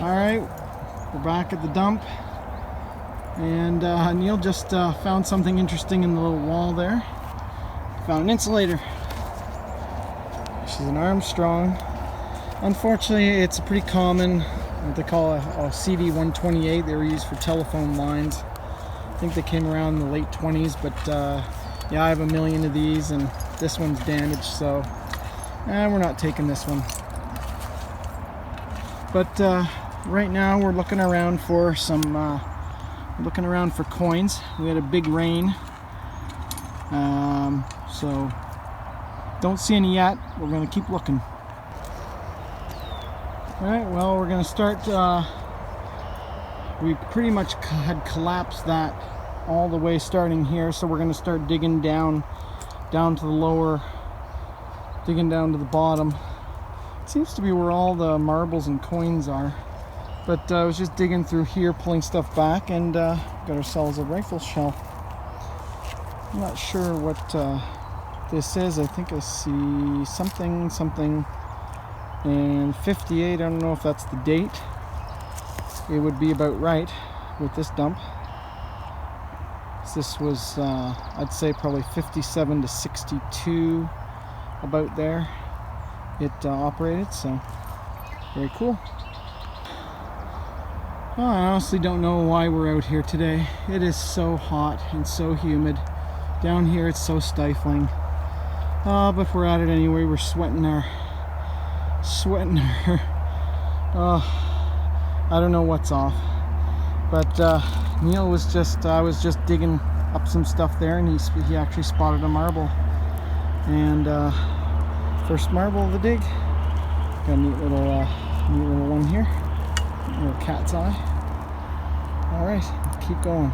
Alright, we're back at the dump, and Neil just found something interesting in the little wall there. Found an insulator. She's an Armstrong. Unfortunately, it's a pretty common, what they call a CD128. They were used for telephone lines. I think they came around in the late 20s, but yeah, I have a million of these, and this one's damaged, so we're not taking this one. But right now we're looking around for some coins. We had a big rain, so don't see any yet. We're going to keep looking. Alright, well, we're going to start. We pretty much had collapsed that all the way starting here, so we're going to start digging down to the lower, digging down to the bottom. It seems to be where all the marbles and coins are. But I was just digging through here, pulling stuff back, and got ourselves a rifle shell. I'm not sure what this is. I think I see something, and 58. I don't know if that's the date. It would be about right with this dump. This was, I'd say, probably 57 to 62, about there. It operated, so very cool. Well, I honestly don't know why we're out here today. It is so hot and so humid. Down here it's so stifling. But we're at it anyway. We're sweating our I don't know what's off. But Neil was I was just digging up some stuff there, and he actually spotted a marble. And first marble of the dig. Got a neat little one here. Little cat's eye. Alright, keep going.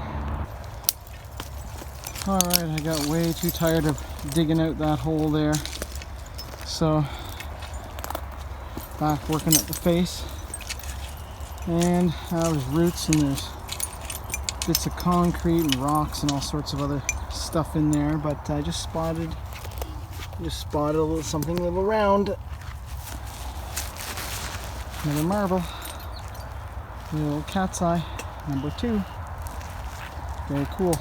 Alright, I got way too tired of digging out that hole there. So, back working at the face. And there's roots, and there's bits of concrete and rocks and all sorts of other stuff in there. But I just spotted something a little round. Another marble. A little cat's eye, number 2. Very cool.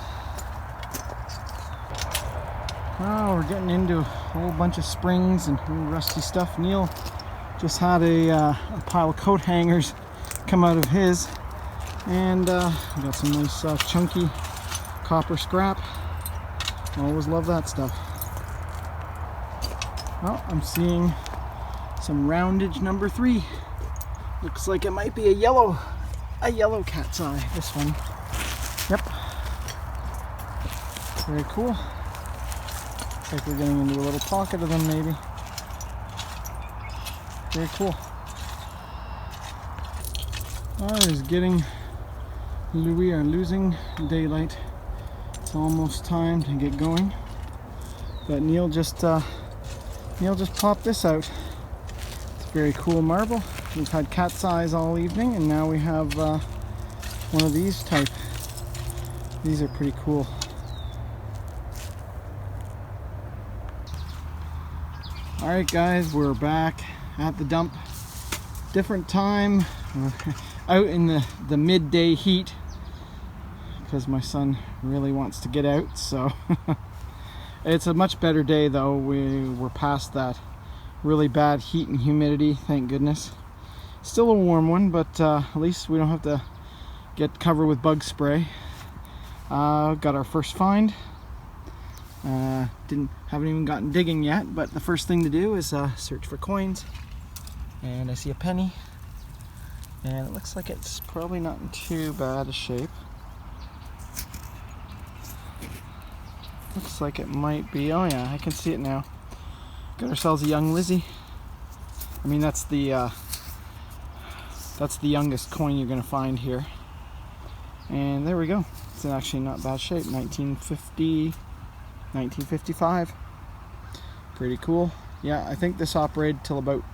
Oh, we're getting into a whole bunch of springs and rusty stuff. Neil just had a pile of coat hangers come out of his, and we got some nice chunky copper scrap. Always love that stuff. Well, I'm seeing some roundage number 3. Looks like it might be a yellow cat's eye, this one. Yep. Very cool. Looks like we're getting into a little pocket of them, maybe. Very cool. We are losing daylight. It's almost time to get going. But Neil just popped this out. It's a very cool marble. We've had cat's eyes all evening, and now we have one of these type. These are pretty cool. Alright guys, we're back at the dump. Different time. We're out in the midday heat because my son really wants to get out, so it's a much better day though. We're past that really bad heat and humidity, thank goodness. Still a warm one, but at least we don't have to get covered with bug spray. Got our first find. Haven't even gotten digging yet, but the first thing to do is search for coins. And I see a penny, and it looks like it's probably not in too bad a shape. Looks like it might be. Oh yeah, I can see it now. Got ourselves a young Lizzie. I mean, that's the youngest coin you're gonna find here. And there we go. It's actually not bad shape. 1955. Pretty cool. Yeah, I think this operated till about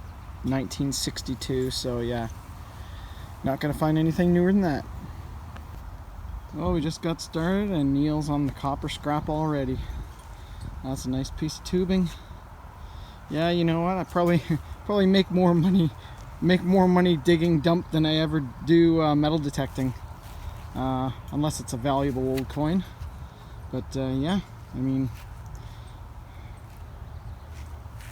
1962, so yeah, not gonna find anything newer than that. Oh, we just got started and Neil's on the copper scrap already. That's a nice piece of tubing. Yeah, you know what, I probably make more money make more money digging dump than I ever do metal detecting, unless it's a valuable old coin. But yeah, I mean,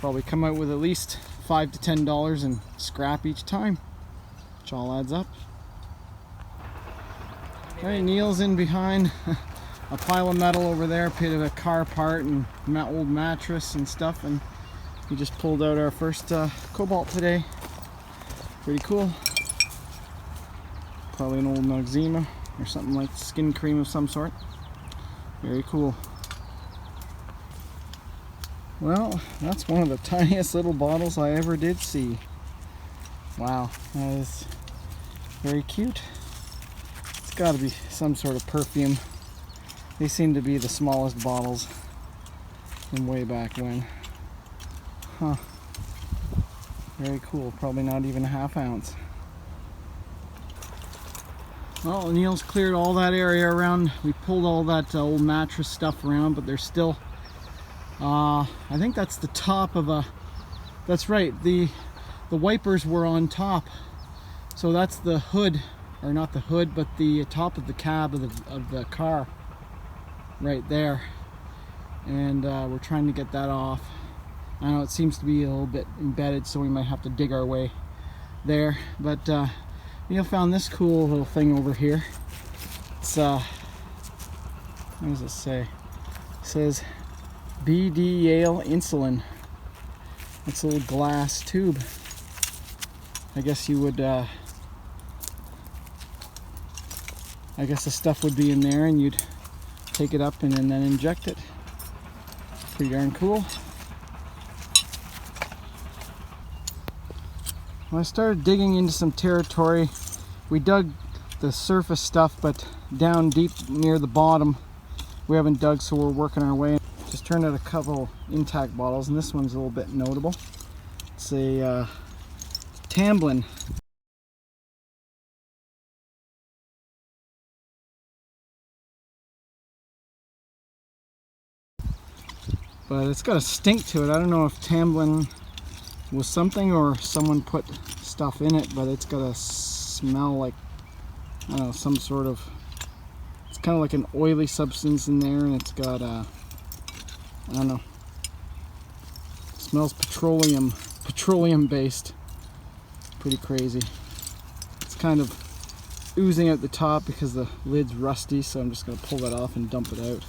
probably come out with at least $5 to $10 in scrap each time, which all adds up. Alright, Neil's in behind a pile of metal over there, pit of a car part and old mattress and stuff, and we just pulled out our first cobalt today. Pretty cool. Probably an old Noxzema or something, like skin cream of some sort. Very cool. Well, that's one of the tiniest little bottles I ever did see. Wow, that is very cute. It's got to be some sort of perfume. They seem to be the smallest bottles from way back when. Huh. Very cool. Probably not even a ½ ounce. Well, Neil's cleared all that area around. We pulled all that old mattress stuff around, but there's still, I think that's the top of a, that's right, the wipers were on top. So that's the hood, or not the hood, but the top of the cab of the car right there. And we're trying to get that off. I know it seems to be a little bit embedded, so we might have to dig our way there. But Neil found this cool little thing over here. It's what does it say? It says BD Yale insulin. It's a little glass tube. I guess you would I guess the stuff would be in there and you'd take it up and then inject it. Pretty darn cool. When I started digging into some territory, we dug the surface stuff, but down deep near the bottom we haven't dug, so we're working our way. Just turned out a couple intact bottles, and this one's a little bit notable. It's a Tamblin. But it's got a stink to it. I don't know if Tamblin was something or someone put stuff in it, but it's got a smell like, I don't know, some sort of, it's kind of like an oily substance in there, and it's got a, I don't know, it smells petroleum based. Pretty crazy. It's kind of oozing out the top because the lid's rusty, so I'm just going to pull that off and dump it out.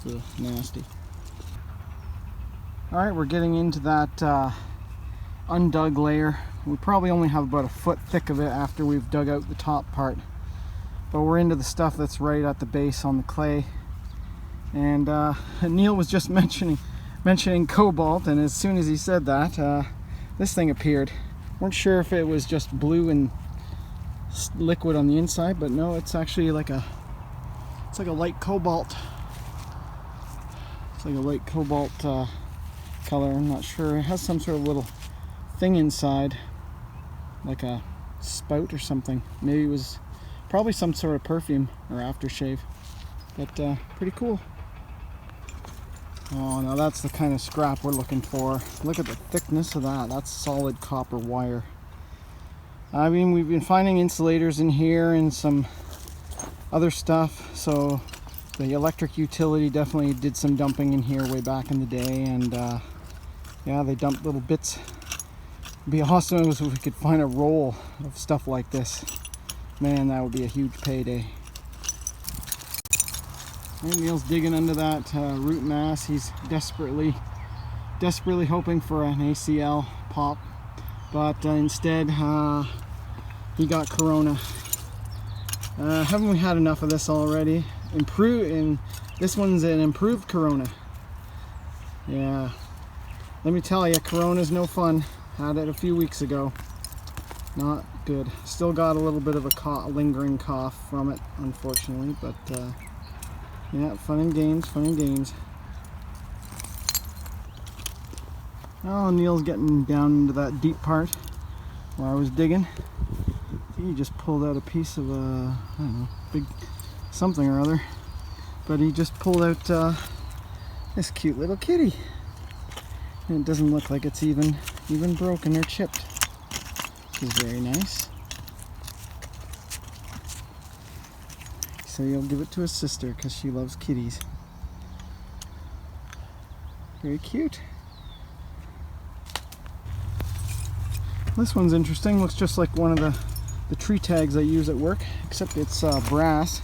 Ugh, nasty. Alright, we're getting into that undug layer. We probably only have about a foot thick of it after we've dug out the top part, but we're into the stuff that's right at the base on the clay. And Neil was just mentioning cobalt, and as soon as he said that, this thing appeared. Weren't sure if it was just blue and liquid on the inside, but no, it's actually like a, it's like a light cobalt. It's like a light cobalt color. I'm not sure. It has some sort of little thing inside, like a spout or something. Maybe it was probably some sort of perfume or aftershave, but pretty cool. Oh, now that's the kind of scrap we're looking for. Look at the thickness of that. That's solid copper wire. I mean, we've been finding insulators in here and some other stuff, so the electric utility definitely did some dumping in here way back in the day, and yeah, they dumped little bits. It'd be awesome if we could find a roll of stuff like this. Man, that would be a huge payday. And Neil's digging under that root mass. He's desperately hoping for an ACL pop, but instead he got corona. Haven't we had enough of this already? This one's an improved corona. Yeah, let me tell you, corona's no fun. Had it a few weeks ago. Not good. Still got a little bit of a lingering cough from it, unfortunately, but yeah, fun and games, fun and games. Oh, Neil's getting down into that deep part where I was digging. I think he just pulled out a piece of I don't know, big something or other. But he just pulled out this cute little kitty. And it doesn't look like it's even broken or chipped. which is very nice. So he'll give it to his sister because she loves kitties. Very cute. This one's interesting. Looks just like one of the tree tags I use at work, except it's brass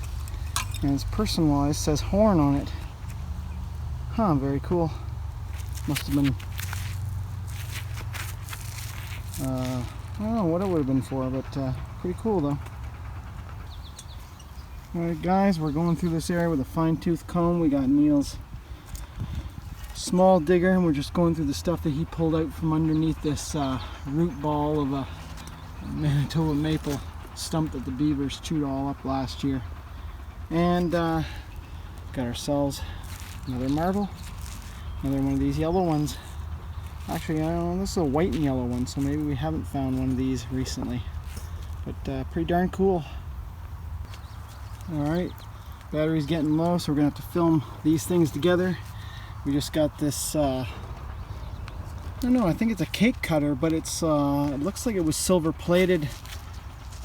and it's personalized. Says horn on it. Huh, very cool. Must have been I don't know what it would have been for, but pretty cool though. Alright guys, we're going through this area with a fine-tooth comb. We got Neil's small digger and we're just going through the stuff that he pulled out from underneath this root ball of a Manitoba maple stump that the beavers chewed all up last year. And got ourselves another marble, another one of these yellow ones. Actually, I don't know, this is a white and yellow one, so maybe we haven't found one of these recently, but pretty darn cool. Alright, battery's getting low, so we're gonna have to film these things together. We just got this I don't know, I think it's a cake cutter, but it's it looks like it was silver plated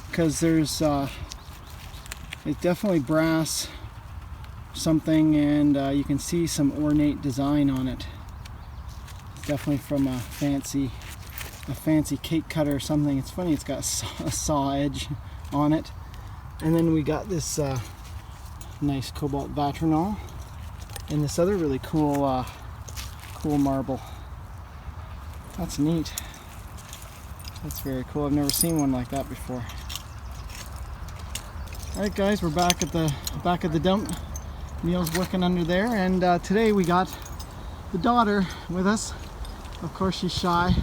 because there's it's definitely brass something, and you can see some ornate design on it. It's definitely from a fancy cake cutter or something. It's funny, it's got a saw edge on it. And then we got this nice cobalt vitrinol and this other really cool cool marble. That's neat. That's very cool. I've never seen one like that before. Alright guys, we're back at the dump. Neil's working under there, and today we got the daughter with us. Of course she's shy.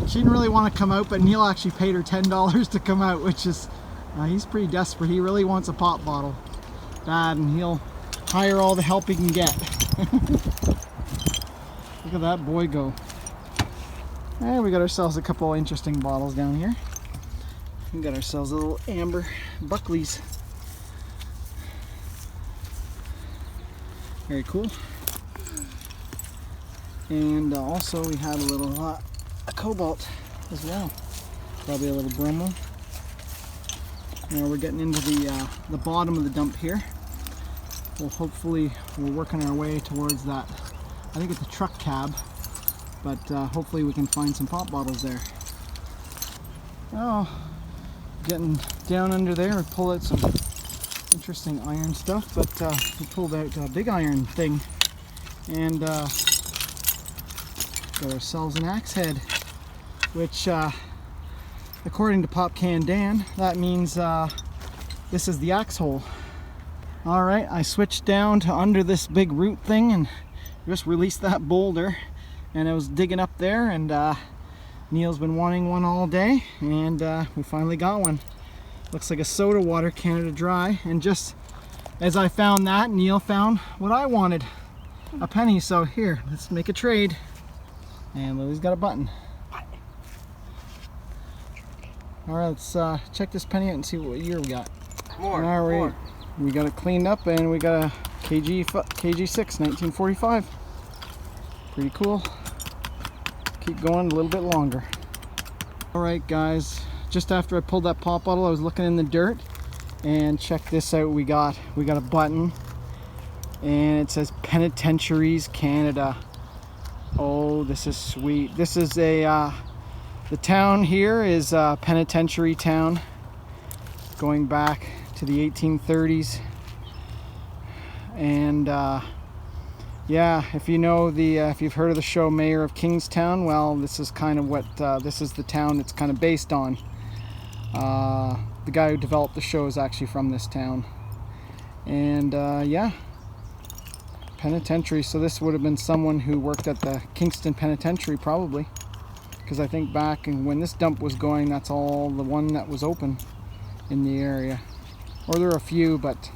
She didn't really want to come out, but Neil actually paid her $10 to come out, which is he's pretty desperate. He really wants a pop bottle bad, and he'll hire all the help he can get. Look at that boy go. And we got ourselves a couple interesting bottles down here. We got ourselves a little amber Buckley's. Very cool. And also we had a little a cobalt as well. Probably a little bromo. Now we're getting into the bottom of the dump here. Well, hopefully we're working our way towards that. I think it's a truck cab, but hopefully we can find some pop bottles there. Oh, getting down under there, we pulled out some interesting iron stuff, but we pulled out a big iron thing and got ourselves an axe head, which according to Pop Can Dan, that means this is the axe hole. Alright, I switched down to under this big root thing and just released that boulder, and I was digging up there, and Neil's been wanting one all day, and we finally got one. Looks like a soda water Canada Dry, and just as I found that, Neil found what I wanted, a penny. So here, let's make a trade. And Lily's got a button. Alright, let's check this penny out and see what year we got. Alright, we got it cleaned up, and we got a KG6 1945. Pretty cool. Keep going a little bit longer. Alright guys, just after I pulled that pop bottle, I was looking in the dirt, and check this out. We got a button, and it says Penitentiaries Canada. Oh, this is sweet. This is a the town here is a penitentiary town going back to the 1830s, and yeah, if you know if you've heard of the show Mayor of Kingstown, well, this is kind of what this is the town it's kind of based on. The guy who developed the show is actually from this town, and yeah, penitentiary. So this would have been someone who worked at the Kingston Penitentiary probably, because I think back when this dump was going, that's all the one that was open in the area, or there are a few, but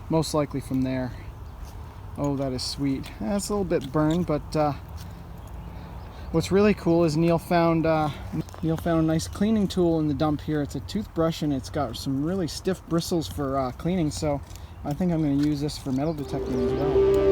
most likely from there. Oh, that is sweet. That's a little bit burned, but what's really cool is Neil found a nice cleaning tool in the dump here. It's a toothbrush, and it's got some really stiff bristles for cleaning, so I think I'm going to use this for metal detecting as well.